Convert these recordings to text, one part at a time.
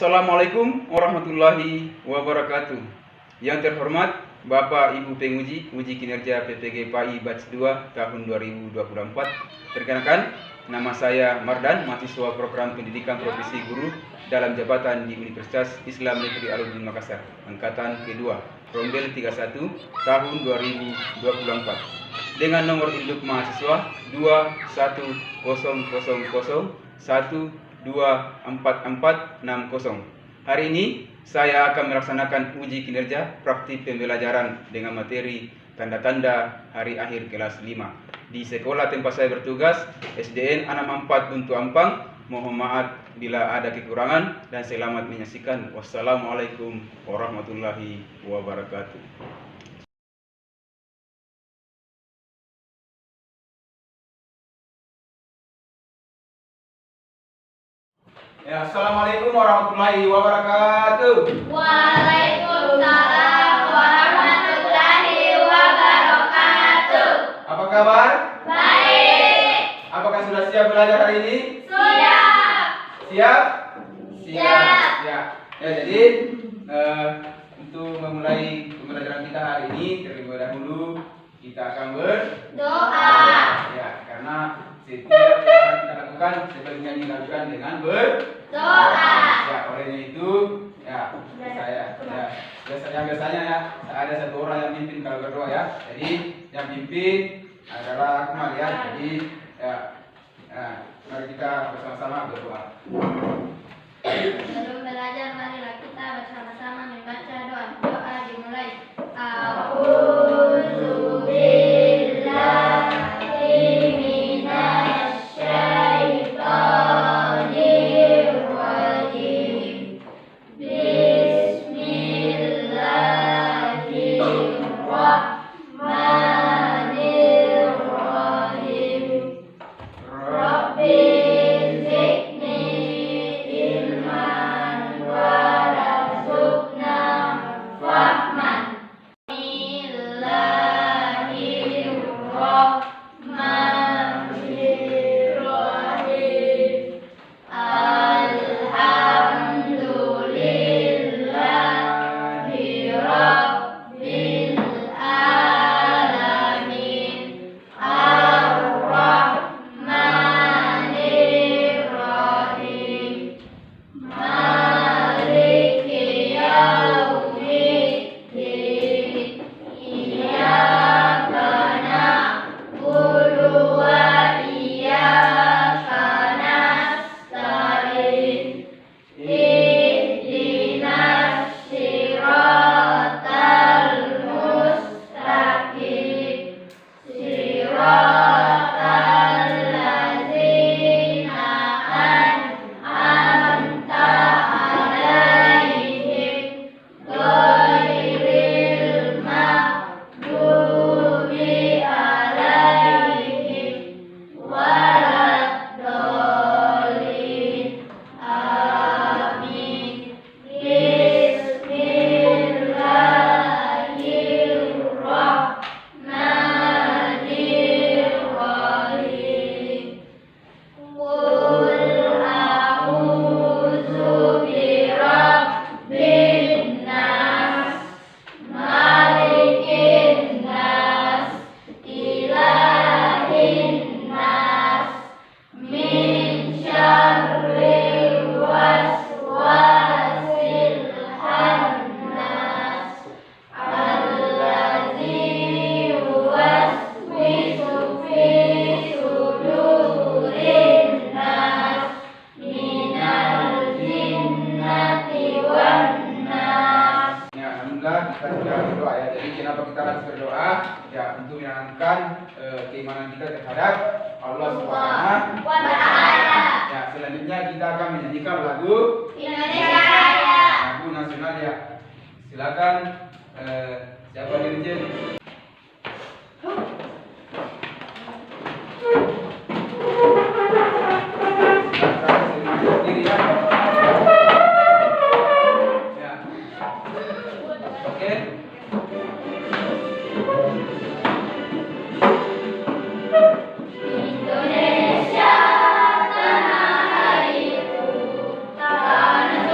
Assalamualaikum warahmatullahi wabarakatuh. Yang terhormat Bapak Ibu Penguji Uji Kinerja PPG PAI Batch 2 tahun 2024. Perkenalkan, nama saya Mardan, mahasiswa program pendidikan profesi guru dalam jabatan di Universitas Islam Negeri Alauddin Makassar, angkatan kedua, Rombel 31 tahun 2024. Dengan nomor induk mahasiswa 21000124460. Hari ini saya akan melaksanakan uji kinerja praktik pembelajaran dengan materi tanda-tanda hari akhir kelas 5 di sekolah tempat saya bertugas, SDN 64 Buntu Ampang. Mohon maaf bila ada kekurangan dan selamat menyaksikan. Wassalamualaikum warahmatullahi wabarakatuh. Ya, Assalamualaikum warahmatullahi wabarakatuh. Waalaikumsalam warahmatullahi wabarakatuh. Apa kabar? Baik. Apakah sudah siap belajar hari ini? Siap. Siap? Siap. Ya, jadi untuk memulai pembelajaran kita hari ini, terlebih dahulu kita akan Doa. Ya, karena setiap yang akan kita lakukan sebaiknya dilakukan dengan Doa. Ya, olehnya itu ya biasanya ya ada satu orang yang pimpin kalau berdoa ya. Jadi yang pimpin adalah Akmal ya. Jadi mari kita bersama-sama berdoa. Sebelum belajar, marilah kita bersama-sama membaca doa. Doa dimulai. Kita sudah berdoa ya. Jadi kenapa kita harus berdoa? Ya, untuk menanamkan keimanan kita terhadap Allah Subhanahu wa Ta'ala. Ya, selanjutnya kita akan menyanyikan lagu Indonesia Raya. Lagu nasional ya. Silakan siapa dirjen? Indonesia tanah airku, tanah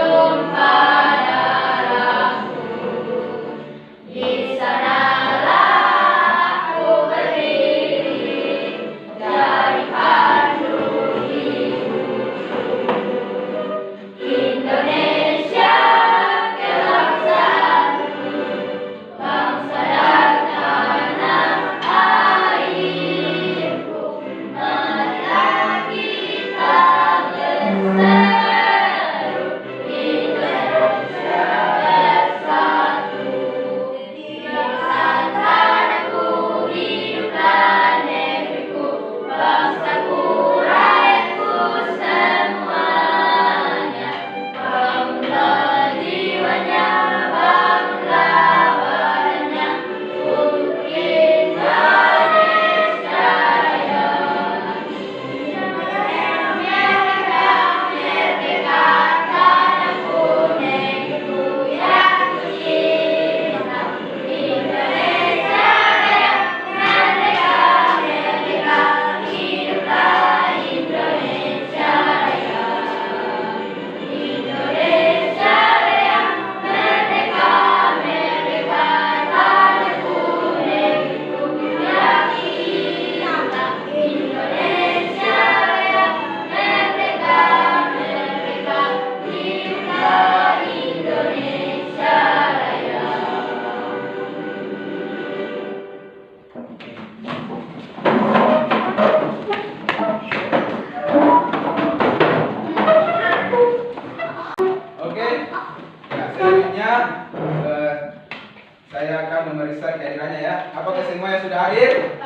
besar kehadirannya ya. Apakah semuanya sudah hadir?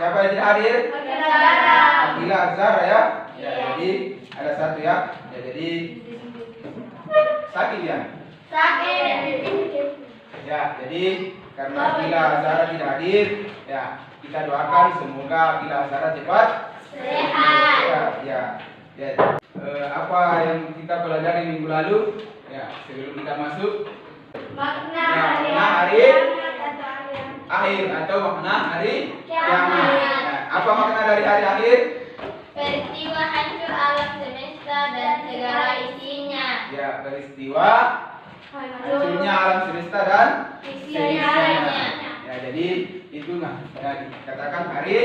Siapa yang tidak hadir? Akila Azhar ya. Ya, jadi ada satu ya. Ya, jadi sakit ya. Ya, jadi karena Akila Azhar tidak hadir, ya kita doakan semoga Akila Azhar cepat sehat. Ya. Apa yang kita pelajari minggu lalu? Ya, sebelum kita masuk. Makna hari akhir atau makna hari kiamat. Nah, apa makna dari hari akhir? Peristiwa hancur alam semesta dan segala isinya. Ya, peristiwa hancurnya alam semesta dan Isinya. Ya, jadi itu ya, dikatakan hari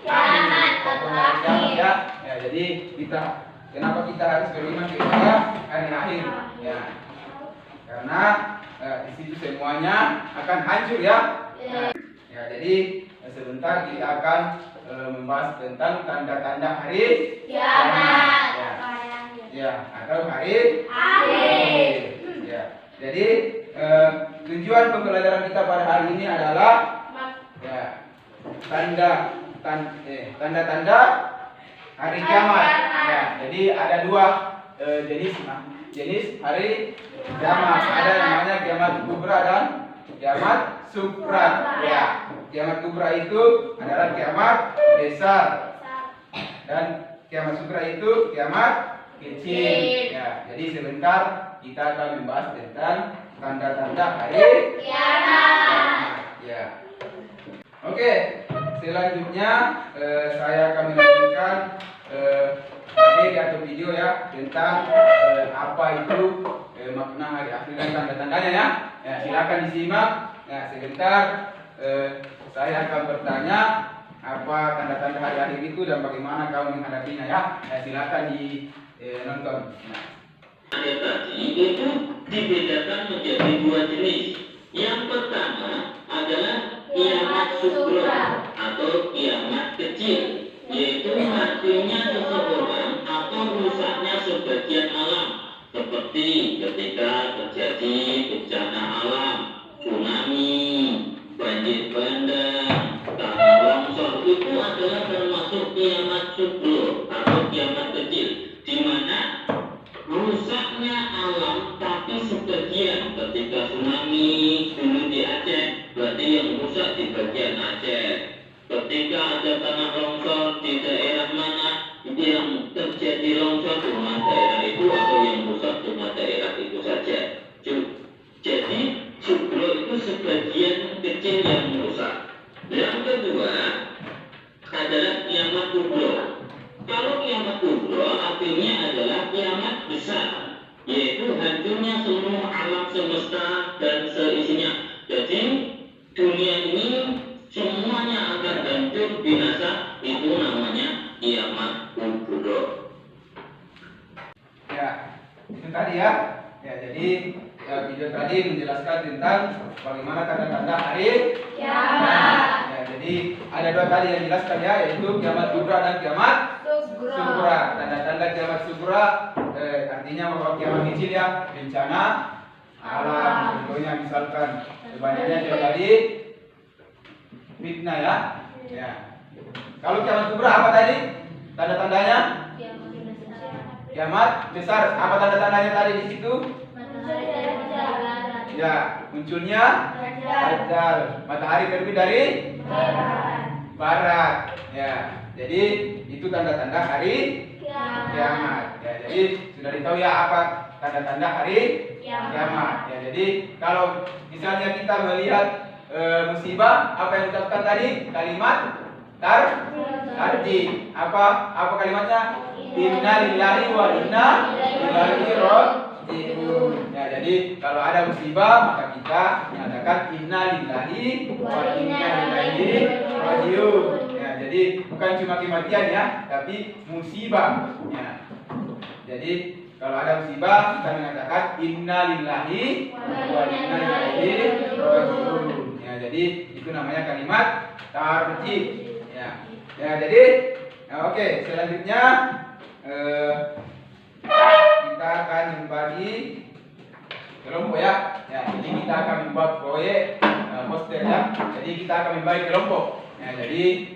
Kiamat atau akhir. Ya, ya, jadi kenapa kita harus beriman kepada hari akhir? Ya, karena di situ semuanya akan hancur ya. Ya, jadi sebentar kita akan membahas tentang tanda-tanda hari Kiamat. Ya, atau hari akhir. Ya, jadi tujuan pembelajaran kita pada hari ini adalah ya tanda-tanda hari kiamat. Ya, jadi ada dua jenis hari kiamat. Ada namanya kiamat kubra dan kiamat supra. Ya, kiamat kubra itu adalah kiamat besar dan kiamat supra itu kiamat kecil. Ya, jadi sebentar kita akan membahas tentang tanda-tanda hari kiamat. Ya. Oke, selanjutnya saya akan melanjutkan materi atau video ya tentang apa itu makna hari akhir dan tanda-tandanya ya. Ya, silakan disimak. Ya, sebentar saya akan bertanya apa tanda-tanda hari akhir itu dan bagaimana kamu menghadapinya ya. Ya, silakan nonton. Akhir tadi itu dibedakan menjadi dua jenis. Yang pertama adalah kiamat sugro atau kiamat kecil, yaitu artinya seseorang atau rusaknya sebagian alam, seperti ketika terjadi bencana alam, tsunami, banjir bandang, tanah longsor. Itu adalah termasuk kiamat sugro atau kiamat kecil, di mana rusaknya alam tapi sebagian. Ketika tsunami dulu di Aceh, berarti yang rusak di bagian Aceh. Ketika ada tanah longsor di daerah mana, itu yang terjadi longsor cuma daerah itu, atau yang rusak cuma daerah itu saja. Jadi sugro itu sebagian kecil yang rusak. Yang kedua adalah kiamat kubro. Kalau kiamat kubro artinya adalah kiamat besar, yaitu hancurnya semua alam semesta dan seisinya. Jadi dunia ini semuanya akan hancur binasa, itu namanya kiamat kubro. Ya, itu tadi ya. Ya, jadi video tadi menjelaskan tentang bagaimana tanda-tanda hari kiamat. Ya, jadi ada dua tadi yang dijelaskan ya, yaitu kiamat kubra dan kiamat sugro. Tanda-tanda kiamat sugro artinya bahwa kiamat kecil ya, bencana alam. Contohnya misalkan banyaknya terjadi fitnah ya. Ya. Kalau kiamat kubra apa tadi? Tanda-tandanya? Kiamat besar. Apa tanda-tandanya tadi di situ? Ya, munculnya Dajjal. Matahari terbit dari barat. Ya. Jadi itu tanda-tanda hari kiamat. Ya, jadi sudah ditahu ya apa tanda-tanda hari kiamat. Ya, jadi kalau misalnya kita melihat musibah, apa yang diucapkan tadi? Kalimat tarji. Apa kalimatnya? Inna lillahi wa inna ilaihi raji'un. Ya, jadi kalau ada musibah maka kita menyatakan inna lillahi wa inna ilaihi raji'un. Ya, jadi bukan cuma kematian ya, tapi musibah. Ya. Jadi kalau ada musibah kita mengatakan inna lillahi wa inna ilaihi raji'un. Ya, jadi itu namanya kalimat tarji. Ya. Ya, jadi oke, selanjutnya kita akan membagi kelompok ya. Ya, jadi kita akan membuat proyek poster ya. Jadi kita akan membagi kelompok. Ya, jadi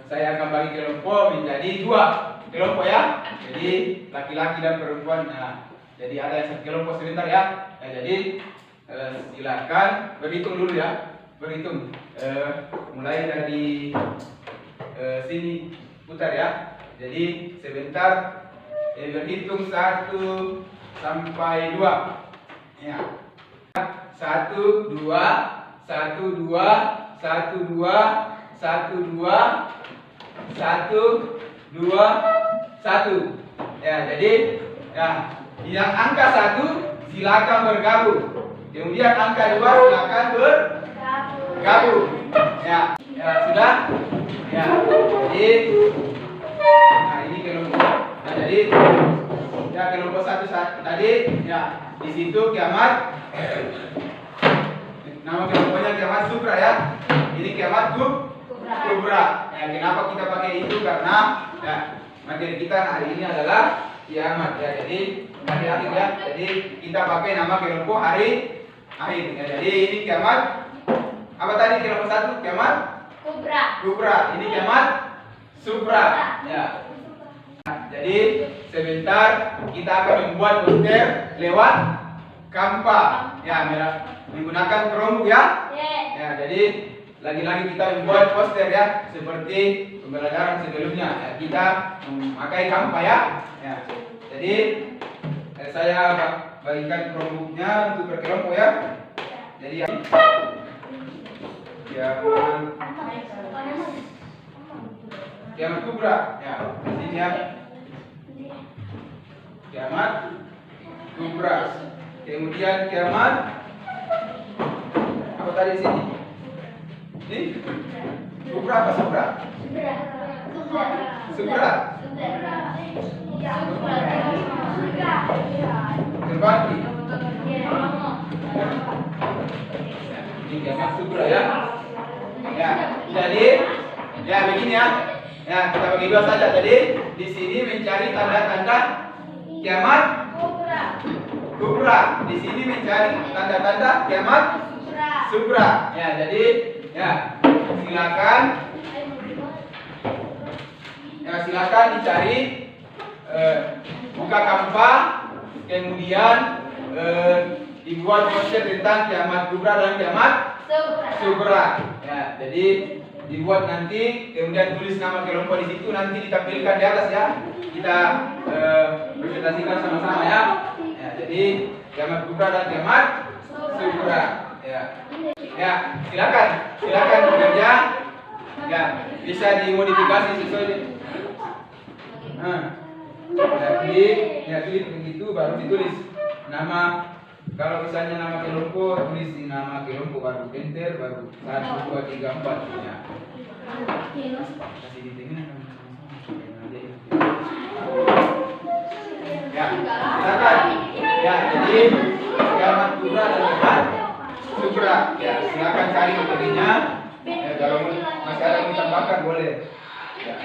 saya akan bagi kelompok menjadi 2 kelompok ya. Jadi laki-laki dan perempuan. Nah, jadi ada yang satu kelompok sebentar ya. Jadi silakan berhitung dulu ya. Berhitung. Mulai dari sini putar ya. Jadi sebentar berhitung 1 sampai 2. Ya. 1 2 1 2 1 2 1 2 1 2 1. Ya, jadi ya, yang angka 1 silakan bergabung. Kemudian angka 2 silakan bergabung. Ya, ya sudah. Ya, jadi nah ini kelompok. Nah, jadi ya kelompok 1 tadi ya di situ kiamat. Nama kelompoknya kiamat Subra ya. Ini kiamat Kubra. Ya, kenapa kita pakai itu? Karena ya materi kita hari ini adalah kiamat ya. Jadi hari akhir ya. Jadi kita pakai nama kelompok hari akhir. Ya, jadi ini kiamat apa tadi kelompok 1? Kiamat Kubra. Ini kiamat Subra. Ya. Jadi sebentar kita akan membuat poster lewat Canva ya, menggunakan Chromebook ya. Ya, jadi lagi-lagi kita membuat poster ya seperti pembelajaran sebelumnya. Ya, kita memakai Canva ya. Ya. Jadi saya bagikan Chromebooknya untuk berkelompok ya. Jadi kiamat Kubra ya. Ini ya. Kiamat Kubra. Kemudian kiamat apa tadi sini? Ini Kubra apa Subra? Subra. Terbagi. Ini kiamat Subra ya. Ya, jadi ya begini ya. Ya, kita bagi 2 saja. Jadi di sini mencari tanda-tanda kiamat Kubra. Di sini mencari tanda-tanda kiamat Subra. Ya, jadi ya silakan dicari, buka Canva, kemudian dibuat poster tentang kiamat Kubra dan kiamat Subra. Ya, jadi dibuat nanti, kemudian tulis nama kelompok di situ, nanti ditampilkan di atas ya. Kita presentasikan sama-sama ya. Ya, jadi kiamat Kubra dan kiamat Subra. Ya, ya silakan bekerja. Ya, bisa dimodifikasi sesuai. Ya klik begitu baru ditulis nama. Kalau misalnya nama kelompok, tulis nama kelompok baru enter, baru 1 2 3 4 ya. Kasih di sini. Ya, silakan. Ya, jadi kiamat Kubra dan kiamat Subra. Ya, silakan cari materinya. Ya, kalau masih ada yang tambahkan boleh. Ya.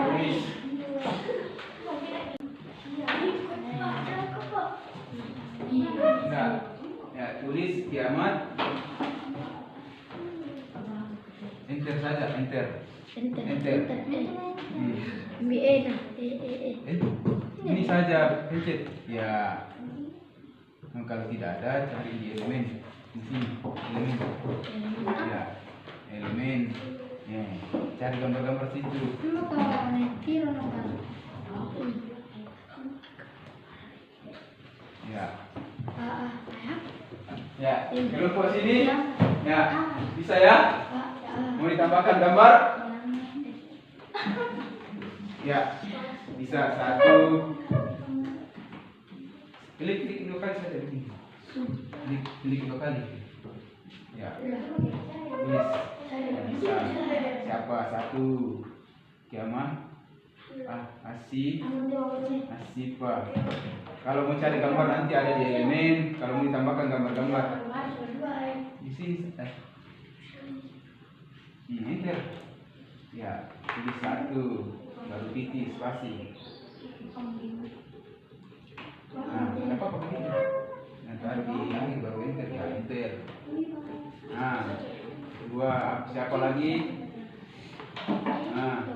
Tulis. Nah, ya tulis kiamat. Enter saja, enter. Ini saja pencet. Ya. Kalau tidak ada cari di elemen. Di sini elemen. Ya. Elemen. Ya. Cari gambar-gambar situ. Ya. Ya, kelompok sini. Ya, bisa ya? Mau ditambahkan gambar? Ya, bisa 1. Klik 2 kali saja begini. Klik 2 kali. Ya. Tulis. Bisa. Siapa? 1. Kiamat. Asipa. Kalau mau cari gambar nanti ada di elemen. Kalau mau ditambahkan gambar-gambar di sini. Enter. Ya, tulis 1, baru titik spasi. Nah, kenapa begini? Nah, taruh di akhir baru enter. butir. Nah, kedua siapa lagi? Nah,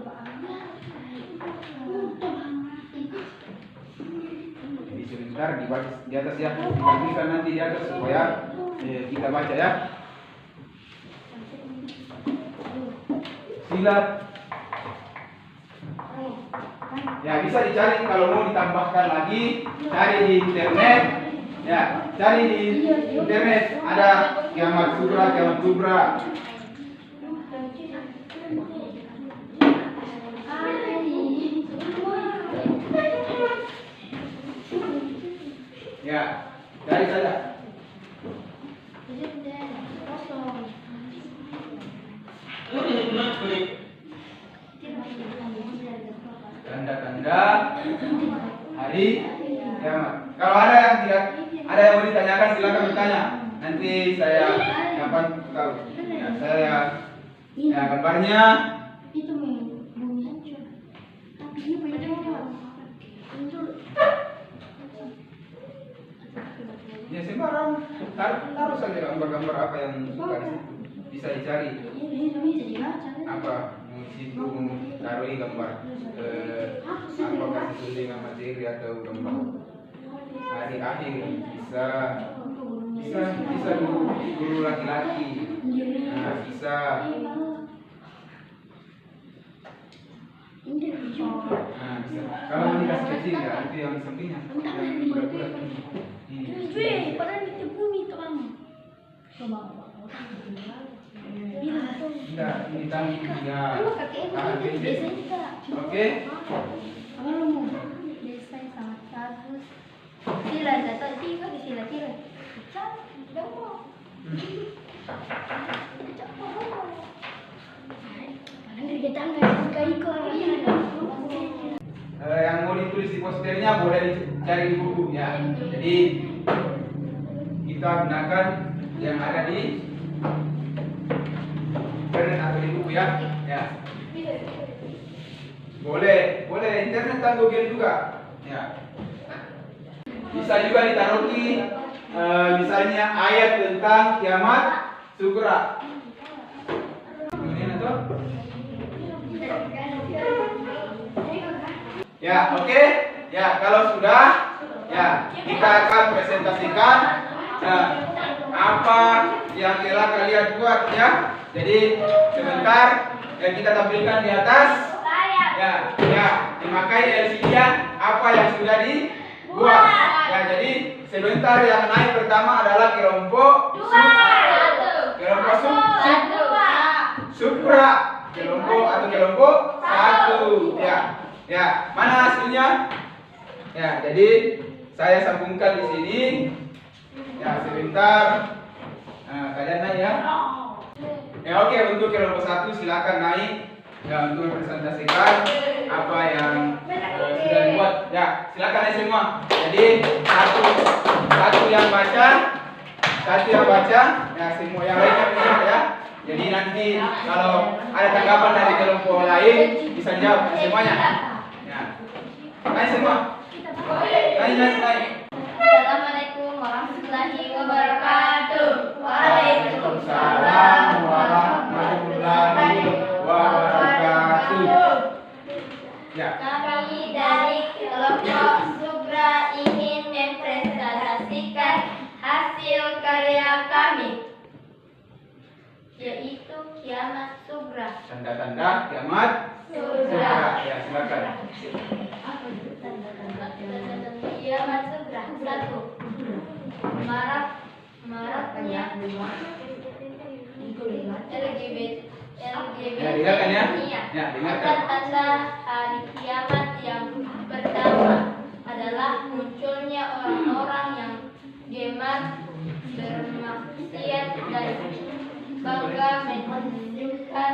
jadi sebentar di atas ya, dibandingkan nanti di atas supaya kita baca ya. Silat. Ya, bisa dicari kalau mau ditambahkan lagi, cari di internet. Ya, cari di internet ada kiamat kubra. Ya, cari saja. Tanda-tanda hari kiamat. Kalau ada yang mau ditanyakan silakan bertanya. Nanti saya kapan tahu. Ya, saya gambarnya. Itu bumi hancur. Ini Ya sembarang taruh saja gambar-gambar apa yang suka di situ. Bisa dicari. Apa di situ taruh gambar apakah itu dengan materi atau gambar hari akhir bisa guru laki-laki. Nah, bisa. Nah, bisa. Kalau menikah kecil ya itu yang sampingnya. Yang bulat-bulat. Padahal itu bumi itu kamu. Tidak, ini tangki ya. Tahan pendek. Oke. Kalau mau desain sangat bagus. Sila datang tiga di sila tiga. Yang mau ditulis di posternya boleh dicari di buku ya. Jadi kita gunakan yang ada di internet atau di buku ya. Ya. Boleh internet dan Google juga. Ya. Bisa juga ditaruh di misalnya ayat tentang kiamat sugra. Kemudian atau? Ya, oke. Ya, kalau sudah, ya kita akan presentasikan apa yang telah kalian buat ya. Jadi sebentar kita tampilkan di atas. Ya, dimakai LCD apa yang sudah dibuat. Ya, jadi sebentar yang naik pertama adalah kelompok supra, kelompok satu. Ya, mana hasilnya? Ya, jadi saya sambungkan di sini. Ya, sebentar. Nah, kalian naik ya. Ya, oke, untuk kelompok satu silakan naik. Ya, untuk mempresentasikan apa yang sudah dibuat. Ya, silakan naik semua. Jadi satu yang baca. Ya, semua yang lainnya bisa ya. Jadi nanti kalau ada tanggapan dari kelompok lain bisa jawab semuanya. Ya, naik semua. Naik. Assalamualaikum warahmatullahi wabarakatuh. Waalaikumsalam warahmatullahi wabarakatuh. Ya. Kami dari kelompok Sugra ingin mempresentasikan hasil karya kami, yaitu kiamat Sugra. Tanda-tanda kiamat Sugra. Ya, silakan. Kiamat Sugra. 1. Maraknya LGBT. Ya, dengarkan ya. Ya, dengarkan. Tanda hari kiamat yang pertama adalah munculnya orang-orang yang gemar bermaksiat dan bangga menunjukkan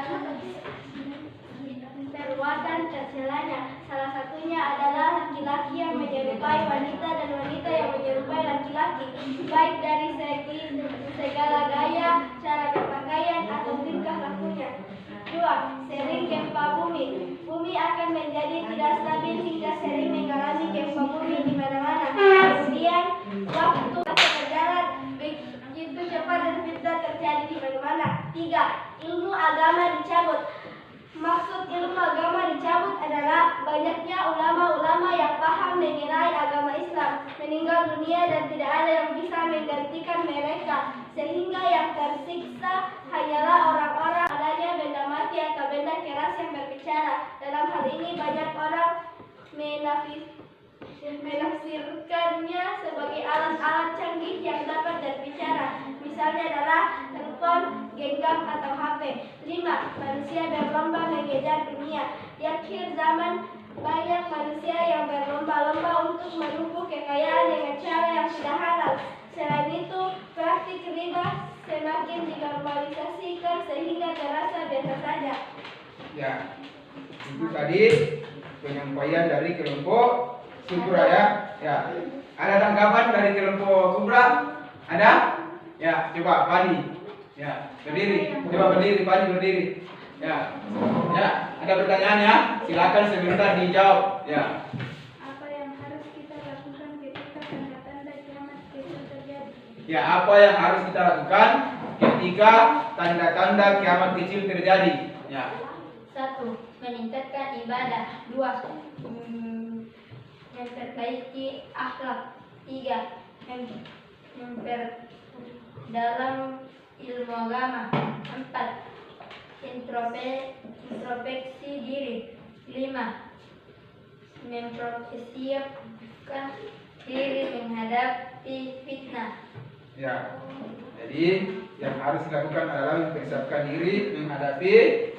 perbuatan tercelanya. Salah satunya adalah laki-laki yang menyerupai wanita dan wanita yang menyerupai laki-laki, baik dari segi segala gaya, cara berpakaian atau tingkah lakunya. 2. Sering gempa bumi. Bumi akan menjadi tidak stabil hingga sering mengalami gempa bumi di mana-mana. Kemudian waktu berjalan begitu cepat Tiga, ilmu agama dicabut. Maksud ilmu agama dicabut adalah banyaknya ulama-ulama yang paham mengenai agama Islam meninggal dunia dan tidak ada yang bisa menggantikan mereka, sehingga yang tersiksa hanyalah orang-orang adanya benda mati atau benda keras yang berbicara. Dalam hal ini banyak orang menafsirkannya sebagai alat-alat canggih yang dapat berbicara. Misalnya adalah telepon, genggam, atau HP. 5. Manusia berlomba mengejar dunia. Di akhir zaman, banyak manusia yang berlomba-lomba untuk menumpuk kekayaan dengan cara yang tidak halal. Selain itu, praktik riba semakin dinormalisasikan sehingga terasa biasa saja. Ya, itu tadi penyampaian dari kelompok Subra ya. Ya, ada tanggapan dari kelompok Subra? Ada? Ya, coba Pani. Ya, berdiri. Coba berdiri, Pani berdiri. Ya, ya, ada pertanyaan ya? Silakan sebentar dijawab. Ya. Apa yang harus kita lakukan ketika tanda-tanda kiamat itu terjadi? Ya, apa yang harus kita lakukan ketika tanda-tanda kiamat kecil terjadi? Ya. 1. Meningkatkan ibadah. 2. Memperbaiki akhlak. 3. Memperdalam ilmu agama. 4. Introspeksi diri. 5. Mempersiapkan diri menghadapi fitnah. Ya. Jadi yang harus dilakukan adalah mempersiapkan diri menghadapi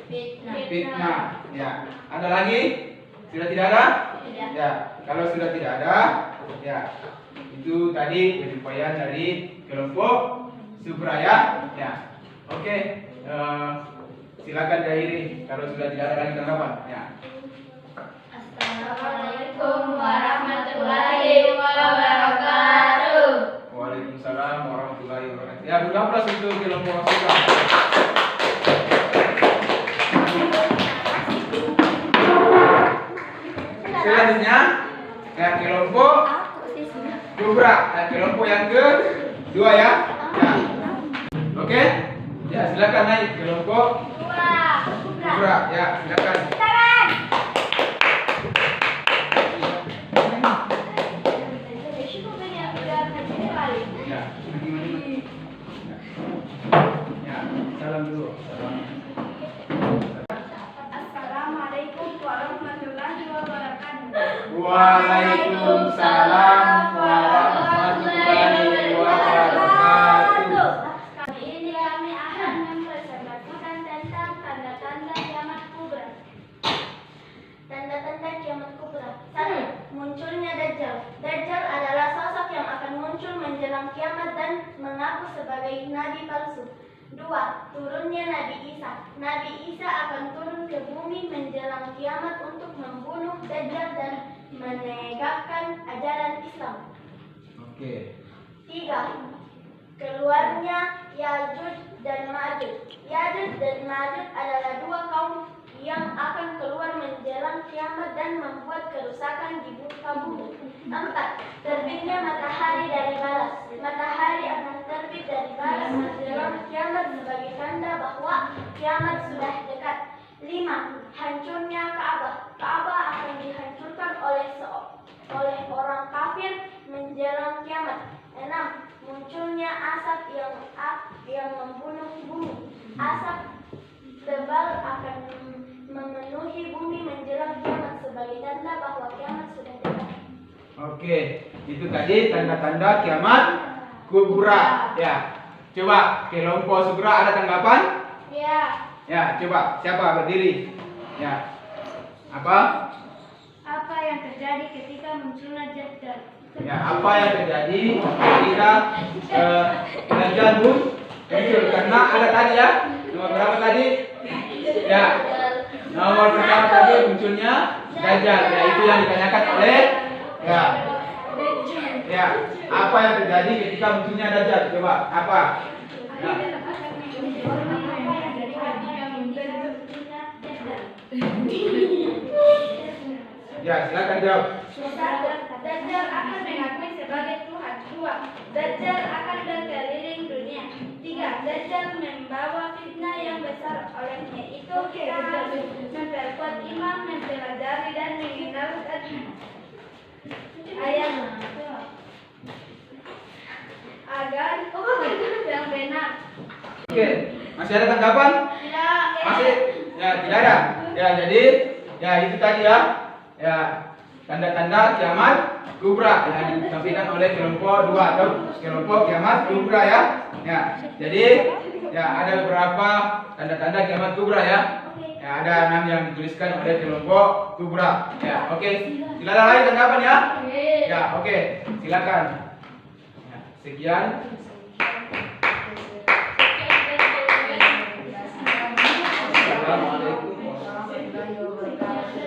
fitnah. Ya. Ada lagi? Sudah tidak ada? Tidak. Ya. Kalau sudah tidak ada, ya. Itu tadi penyampaian dari kelompok Subra ya. Ya. Oke. Silakan diakhiri kalau sudah tidak ada lagi tanggapan. Ya. Assalamualaikum warahmatullahi wabarakatuh. Waalaikumsalam warahmatullahi wabarakatuh. Ya, berapa untuk kelompok Subra? Selanjutnya, ya kelompok Subra. Ya, kelompok yang kedua ya. Ya. Oke. Ya, silakan naik kelompok Subra. Ya, silakan. Ya, ya, salam dulu. Assalamualaikum warahmatullahi wabarakatuh. Waalaikumsalam warahmatullahi wabarakatuh. Kali ini kami akan mempresentasikan tentang tanda-tanda kiamat kubra. Tanda-tanda kiamat kubra. 1. Munculnya Dajjal. Dajjal adalah sosok yang akan muncul menjelang kiamat dan mengaku sebagai nabi palsu. 2. Turunnya Nabi Isa. Nabi Isa akan turun ke bumi menjelang kiamat untuk membunuh Dajjal dan menegakkan ajaran Islam. Oke. 3. Keluarnya Yajuj dan Majuj. Yajuj dan Majuj adalah dua kaum yang akan keluar menjelang kiamat dan membuat kerusakan di muka bumi. 4. Terbitnya matahari dari barat. Matahari akan terbit dari barat menjelang kiamat sebagai tanda bahwa kiamat sudah dekat. 5. Hancurnya Ka'bah. Ka'bah akan dihancurkan oleh orang kafir menjelang kiamat. 6. Munculnya asap yang membunuh bumi. Asap tebal akan memenuhi bumi menjelang kiamat sebagai tanda bahwa kiamat sudah dekat. Oke, itu tadi tanda-tanda kiamat kubra. Ya. Coba kelompok Subra ada tanggapan? Ya. Ya, coba siapa berdiri? Ya. Apa? Apa yang terjadi ketika munculnya Dajjal? Ya, apa yang terjadi ketika Dajjal muncul? Karena ada tadi ya. Nomor berapa tadi? Ya. Nomor pertama tadi munculnya Dajjal. Ya, itu yang ditanyakan oleh ya. Ya, apa yang terjadi ketika munculnya Dajjal? Coba, apa? Nah. Ya, silakan jawab. 1. Dajjal akan mengakui sebagai Tuhan. 2. Dajjal akan berkeliling dunia. 3. Dajjal membawa fitnah yang besar. Olehnya itu kita harus memperkuat iman, mempelajari dan mengenalkan ayat agar yang benar. Oke, masih ada tanggapan? Ya, Masih? Ya, tidak ada. Ya, jadi ya itu tadi ya. Ya, tanda-tanda kiamat kubra yang ditampilkan oleh kelompok 2 atau kelompok kiamat kubra ya. Ya, jadi ya ada beberapa tanda-tanda kiamat kubra ya. Ya, ada 6 yang dituliskan oleh kelompok kubra. Ya, oke. Tidak ada lagi tanggapan ya? Ya, oke. Silakan. Ya, sekian. Assalamualaikum warahmatullahi wabarakatuh.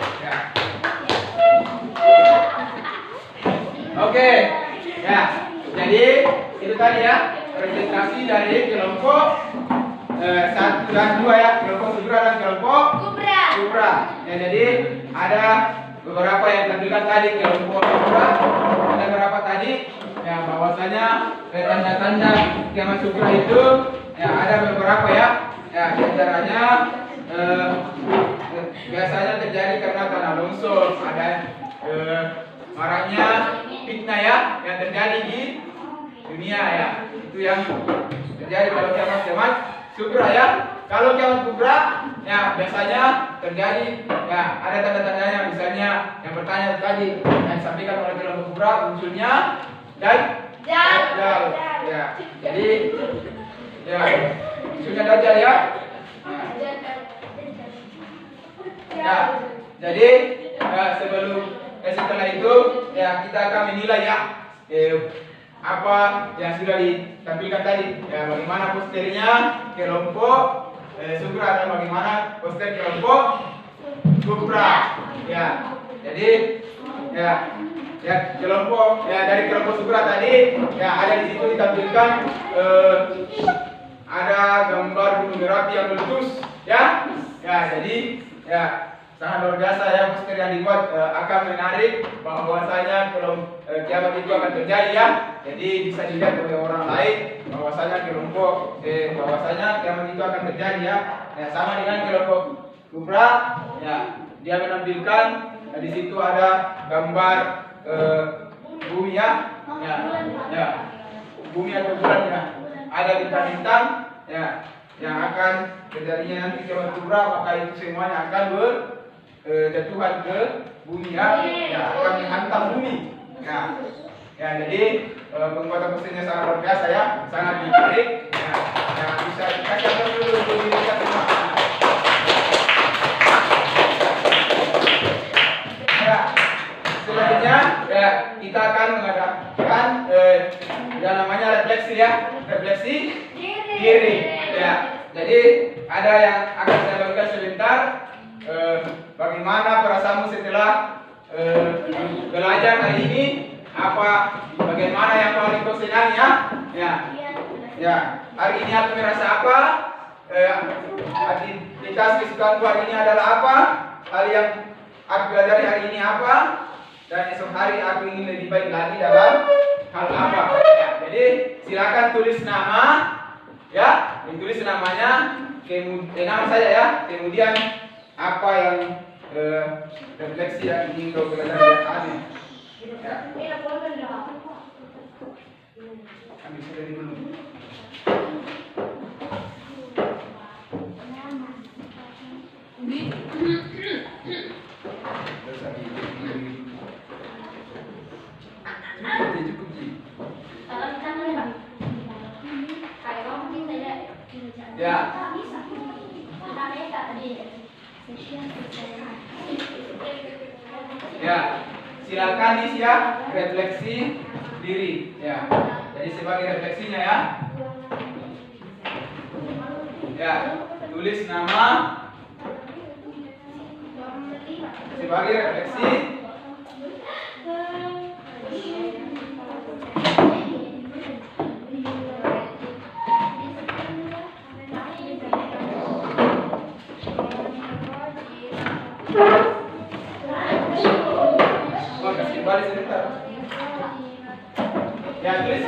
Ya. Oke, ya. Jadi itu tadi ya presentasi dari kelompok 1 dan 2 ya, kelompok Sudra dan kelompok Kubra. Ya, jadi ada beberapa yang tampilkan tadi kelompok Kubra, ada beberapa tadi ya bahwasanya tanda-tanda kiamat Kubra itu ya ada beberapa ya. Ya, di antaranya biasanya terjadi karena tanah longsor, ada maraknya fitnah ya yang terjadi di dunia ya. Itu yang terjadi kalau kiamat Kubra ya. Kalau kiamat Kubra ya biasanya terjadi ya ada tanda-tandanya, misalnya yang bertanya tadi yang disampaikan oleh kelompok Kubra, munculnya Dajjal ya. Jadi ya munculnya Dajjal ya. Nah. Ya, jadi setelah itu ya kita akan menilai ya apa yang sudah ditampilkan tadi ya, bagaimana posternya kelompok Sudra dan bagaimana poster kelompok Kubra ya. Jadi ya kelompok ya dari kelompok Sudra tadi ya ada di situ ditampilkan ada gambar gunung berapi yang meletus ya. Jadi ya sangat luar biasa ya poster yang dibuat akan menarik bahwasanya kiamat itu akan terjadi ya. Jadi bisa dilihat oleh orang lain bahwasanya bahwasanya kiamat itu akan terjadi ya. Ya sama dengan kelompok Kubra ya, dia menampilkan di situ ada gambar bumi ya. Ya bumi atau bulan ya, ada bintang-bintang ya yang akan terjadinya nanti kiamat Kubra, maka itu semuanya akan berjatuhan ke bumi ya, akan menghantam bumi ya. Jadi pembuatan posternya sangat luar biasa ya, sangat menarik ya. Bisa dikasih dulu kita semua. Ya, selanjutnya ya kita akan mengadakan yang namanya refleksi ya, refleksi diri ya. Jadi ada yang akan saya bagikan sebentar bagaimana perasaanmu setelah belajar hari ini, bagaimana yang paling kau senangi ya. Hari ini aku merasa apa, aktivitas kesukaanku hari ini adalah apa, hal yang aku pelajari hari ini apa, dan esok hari aku ingin lebih baik lagi dalam hal apa ya. Jadi silakan tulis nama ya, ditulis namanya, nama saya ya, kemudian apa yang refleksi yang ingin kau pelajari hari ini ya. Ambil dari dulu. Cukup Ji. Ya. Ya, silakan isi ya refleksi diri ya. Jadi sebagai refleksinya ya. Ya, tulis nama sebagai refleksi. Kembali sebentar. Ya, tulis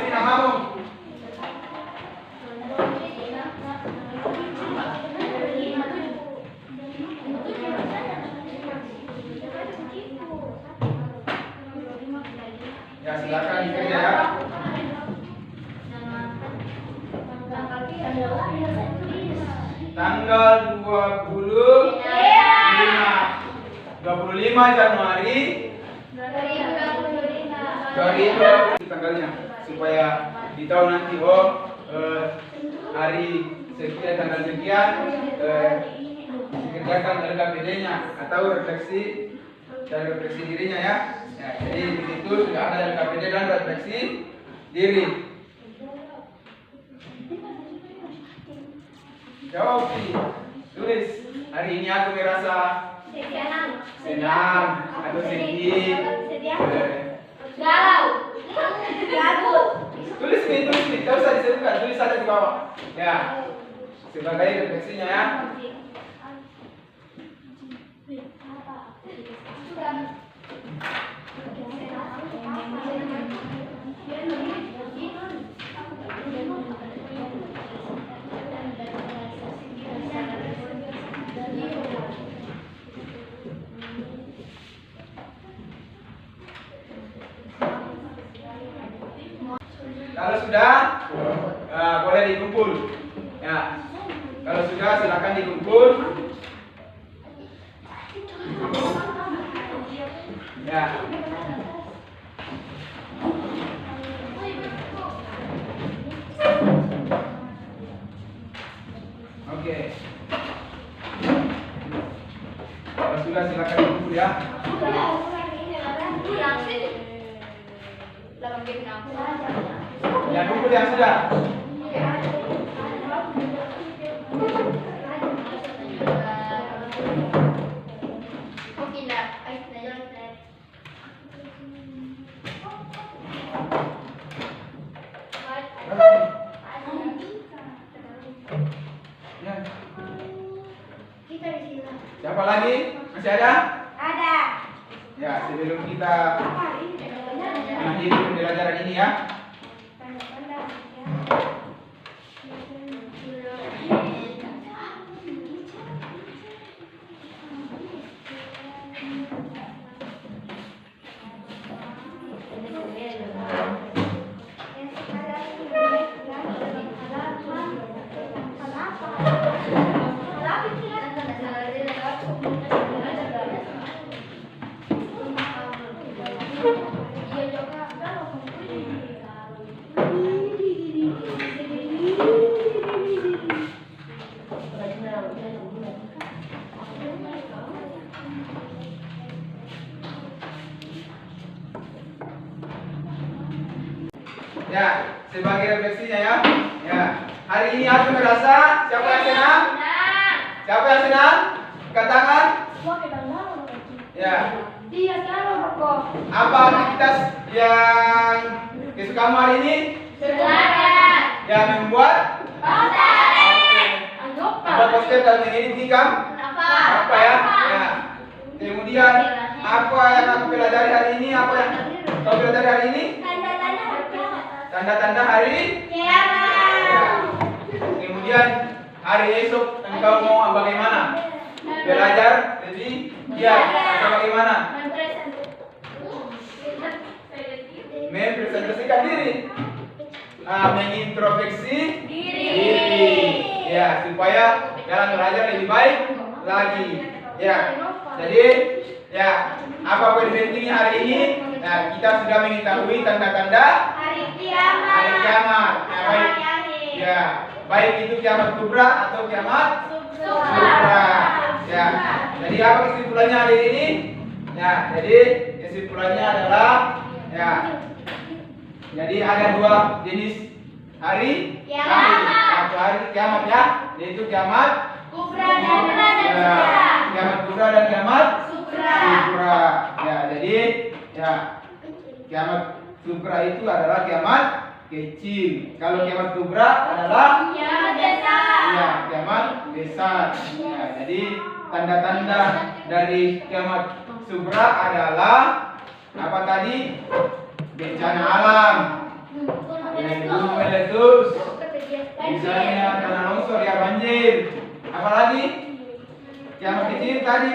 tanggal 25 Januari 2020 tanggalnya, supaya di tahun nanti hari sekian tanggal sekian dikerjakan LKPD-nya atau refleksi dan refleksi dirinya ya. Jadi di situ sudah ada LKPD dan refleksi diri. Jawab sih, tulis. Hari ini aku merasa senang atau sedih. Galau. Tulis nih, tidak usah disebutkan, tulis saja di bawah. Ya, sebagai refleksinya ya. Kalau sudah, boleh dikumpul. Ya, kalau sudah silakan dikumpul. Ya. Oke. Kalau sudah silakan dikumpul ya. Ya, kumpul yang sudah. Ya. Siapa lagi? Masih ada? Ada. Ya, sebelum kita mengakhiri pembelajaran ini ya. Ya, sebagai refleksinya ya. Ya, hari ini aku merasa siapa yang senang? Siapa yang senang? Angkat tangan. Ya. Dia sekarang rokok. Apa aktivitas yang kesukaan hari ini? Belajar. Yang membuat membuat poster dan mengedit tikam. Apa ya? Ya. Kemudian apa yang aku pelajari hari ini? Apa yang kau pelajari hari ini? Tanda-tanda hari Kiamat. ya. Kemudian hari esok engkau mau bagaimana? Belajar lebih giat atau bagaimana? Mempresentasikan diri. Mengintrospeksi diri. Ya, supaya dalam belajar lebih baik lagi. Ya. Jadi, ya, apa poin pentingnya hari ini? Nah, kita sudah mengetahui tanda-tanda Hari kiamat. hari kiamat. Ya, baik. Ya, baik itu kiamat kubra atau kiamat sugra. Ya. Jadi apa kesimpulannya hari ini? Ya, jadi kesimpulannya adalah ya. Jadi ada dua jenis hari Kiamat. hari kiamat ya, yaitu kiamat Kubra dan ya, kiamat kubra dan kiamat Sugra. sugra. Ya, jadi ya kiamat sugra itu adalah kiamat kecil. Kalau kiamat kubra adalah Kiamat besar. ya kiamat besar. Ya, jadi tanda-tanda dari kiamat sugra adalah apa tadi? Bencana alam. Gunung meletus. Misalnya tanah longsor ya banjir. Apalagi? Kiamat kecil tadi.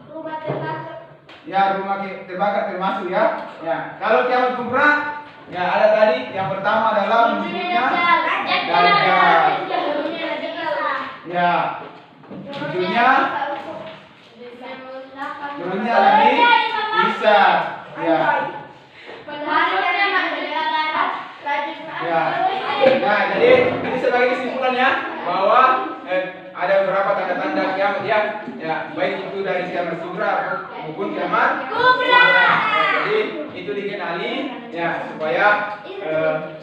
Rumah terbakar. Ya rumah terbakar termasuk ya. Ya kalau kiamat kubra ya ada tadi yang pertama adalah munculnya dajjal. Ya. Ujungnya turunnya lebih bisa. Ya. Ya. Nah, jadi ini sebagai kesimpulannya bahwa ada beberapa tanda-tanda kiamat ya, baik itu dari kiamat sugra maupun kiamat kubra. Jadi itu dikenali ya supaya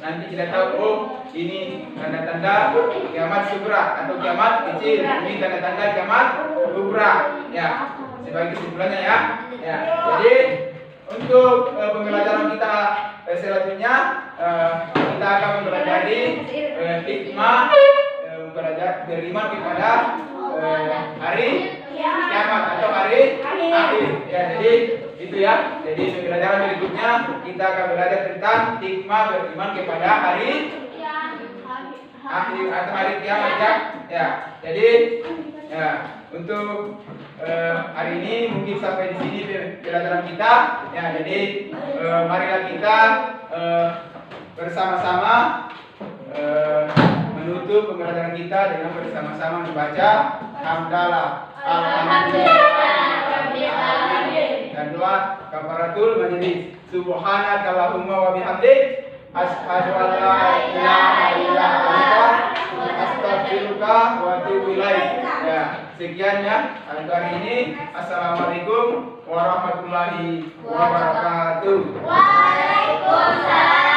nanti kita tahu oh ini tanda-tanda kiamat sugra atau kiamat kecil, ini tanda-tanda kiamat kubra ya. Sebagai kesimpulannya ya. Ya. Jadi untuk pembelajaran kita selanjutnya kita akan mempelajari hikmah beriman kepada hari kiamat atau hari akhir. Ya, jadi itu ya. Jadi pembelajaran berikutnya kita akan belajar tentang hikmah beriman kepada hari akhir atau hari kiamat ya. Ya, jadi ya untuk hari ini mungkin sampai di sini pelajaran kita. Ya, jadi marilah kita bersama-sama menutup pembelajaran kita dengan bersama-sama membaca hamdalah. Dan doa kafaratul majelis. Subhanakallahumma wa bihamdik asyhadu an la ilaha illa anta astaghfiruka wa atubu ilaik. Ya, sekian ya untuk hari ini. Assalamualaikum warahmatullahi wabarakatuh. Waalaikumsalam.